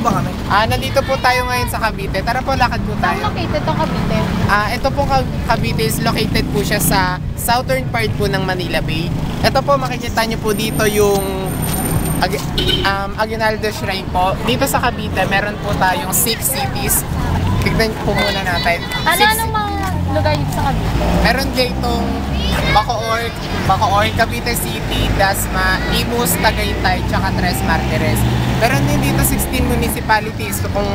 ba kami? Nandito po tayo ngayon sa Cavite. Tara po, lakad po tayo. Saan located itong Cavite? Ito po Cavite is located po siya sa southern part po ng Manila Bay. Ito po, makikita niyo po dito yung Aguinaldo Shrine po. Dito sa Cavite, meron po tayong 6 cities. Tignan po muna natin. Anong mga lugar dito sa Cavite? Meron ditong Bacoor, Cavite City, Dasma, Imus, Tagaytay, tsaka Tres Martires. Meron din dito 16 municipalities. So kung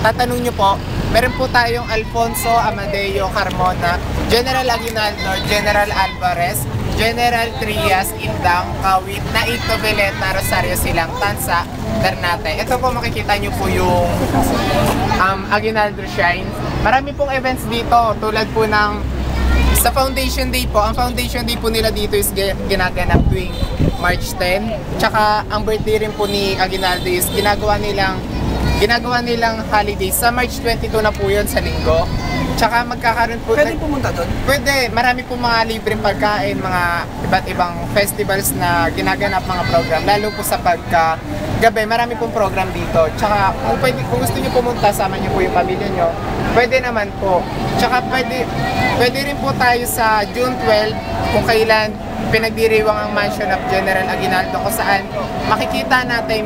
tatanong nyo po, meron po tayong Alfonso, Amadeo, Carmona, General Aguinaldo, General Alvarez, General Trias, Indang, Kawit, Naito, Veleta, Rosario, Silang, Tansa, Ternate. Ito po makikita nyo po yung Aguinaldo Shrine. Marami pong events dito tulad po ng sa Foundation Day po. Ang Foundation Day po nila dito is ginaganap tuwing March 10. Tsaka ang birthday rin po ni Aguinaldo is ginagawa nilang holiday sa March 22 na po yun sa linggo. Tsaka magkakaroon po... Pwede pumunta doon? Pwede. Marami po mga libreng pagkain, mga iba't ibang festivals na ginaganap mga program. Lalo po sa pagka-gabi, marami pong program dito. Tsaka kung gusto nyo pumunta, sama nyo po yung pamilya nyo, pwede naman po. Tsaka pwede rin po tayo sa June 12 kung kailan pinagdiriwang ang mansion of General Aguinaldo kung saan makikita natin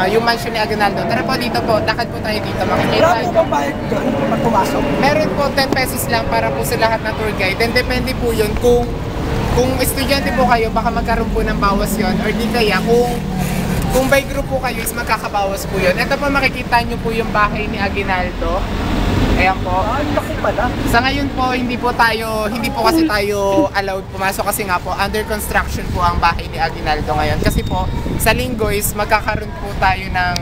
yung mansion ni Aguinaldo. Tara po dito po, lakad po tayo dito. Marami po bayad doon pag pumasok? Meron po 10 pesos lang para po sa lahat ng tour guide. Then depende po yun kung estudyante po kayo, baka magkaroon po ng bawas yon, or di kaya kung by group po kayo is magkakabawas po yun. Ito po makikita nyo po yung bahay ni Aguinaldo. Ayan po. Laki pala. Sa ngayon po, hindi po kasi tayo allowed pumasok kasi nga po, under construction po ang bahay ni Aguinaldo ngayon. Kasi po, sa linggo is magkakaroon po tayo ng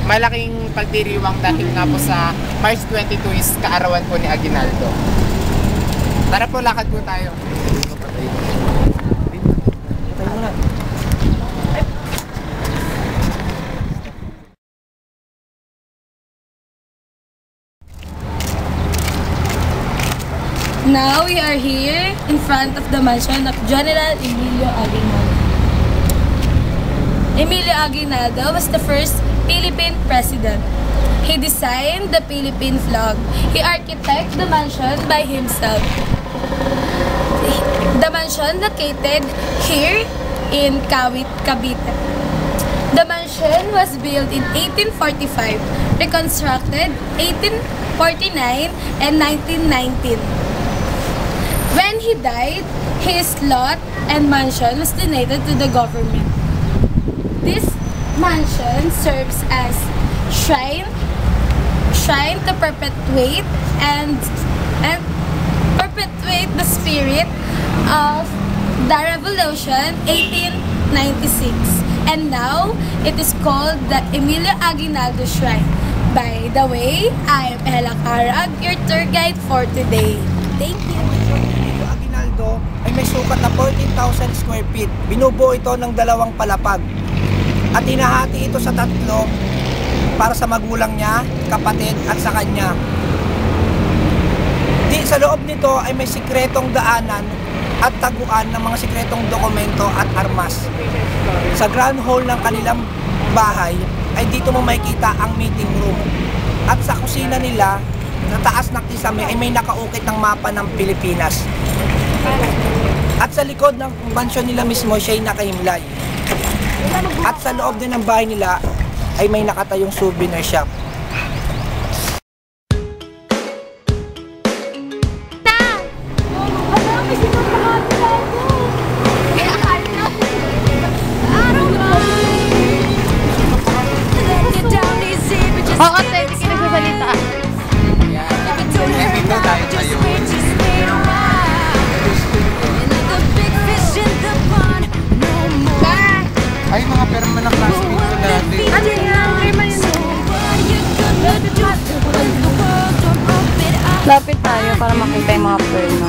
malaking pagdiriwang dahil nga po sa March 22 is kaarawan po ni Aguinaldo. Tara po, lakad po tayo. Now we are here in front of the mansion of General Emilio Aguinaldo. Emilio Aguinaldo was the first Philippine president. He designed the Philippine flag. He architected the mansion by himself. The mansion located here in Kawit, Cavite. The mansion was built in 1845, reconstructed 1849 and 1919. When he died, his lot and mansion was donated to the government. This mansion serves as shrine to perpetuate and perpetuate the spirit of the Revolution 1896. And now, it is called the Emilio Aguinaldo Shrine. By the way, I am Ella Carag, your tour guide for today. Thank you. Aguinaldo ay may sukat na 14,000 square feet. Binubuo ito ng 2 palapag. At hinahati ito sa 3 para sa magulang niya, kapatid at sa kanya. Sa loob nito ay may sikretong daanan at taguan ng mga sikretong dokumento at armas. Sa grand hall ng kanilang bahay ay dito mo makikita ang meeting room. At sa kusina nila, sa taas ng kisame ay may nakaukit ng mapa ng Pilipinas. At sa likod ng mansyon nila mismo siya'y nakahimlay. At sa loob din ng bahay nila ay may nakatayong souvenir shop. Oo, hindi ka nagsasalita. Dito tayo tayo. Ay, mga perma na classmate ko dati. Ano yan? Rima yun. Lapit tayo para makita yung mga perma.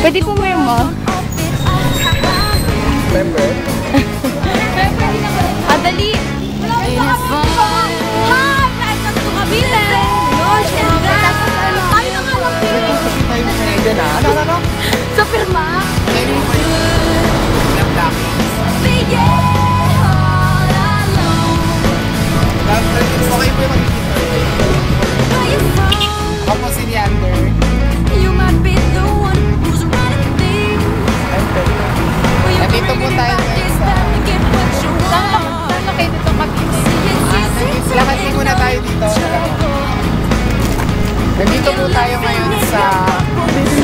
Pwede pumirma? Pepper? Dali! Hi! Welcome to Cavite! Tayo na nga lang. Tayo na. Ano? Sa pirma? Tayo na. Saan kayo dito mag-isip? Lakad muna tayo dito. Nandito po tayo ngayon sa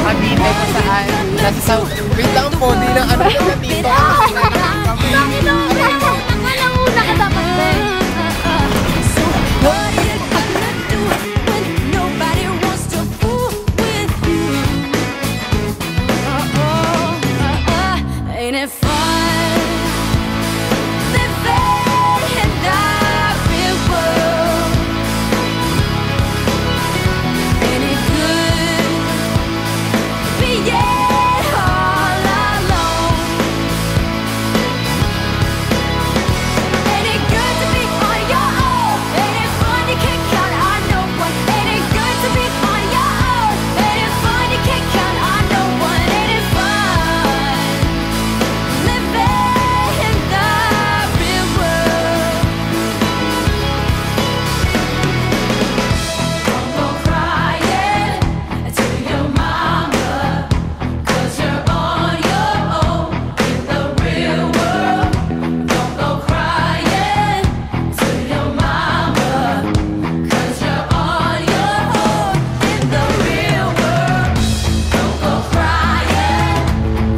Cavite kung saan nasa South. Wait lang po, di lang ano na dito. Bakit ako? Ako lang una ka dapat din. Ain't it fun? Living in the real world. Ain't it good being all alone? Ain't it good to be on your own? Ain't it fun you can't count on no one? Ain't it good to be on your own? Ain't it fun you can't count on no one? Ain't it fun? Living in the real world. Don't go crying to your mama, 'cause you're on your own in the real world. Don't go crying to your mama, 'cause you're on your own in the real world. Don't go crying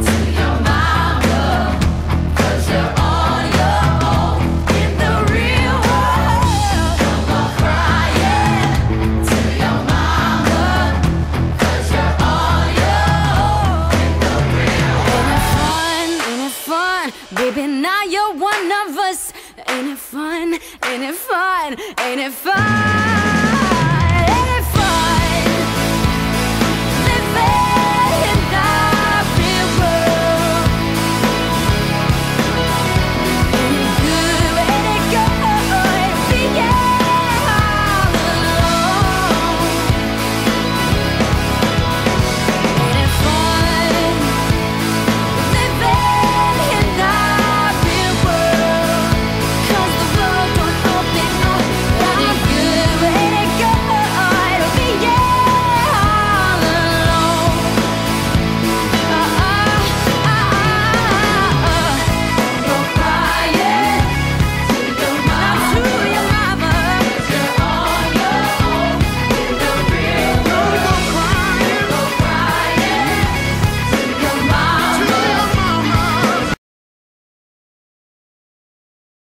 to your mama, 'cause you're on your own in the real world. Don't go crying to your mama, 'cause you're on your own in the real world. Ain't it fun? Baby, now you're one of us. Ain't it fun? Ain't it fun? Ain't it fun?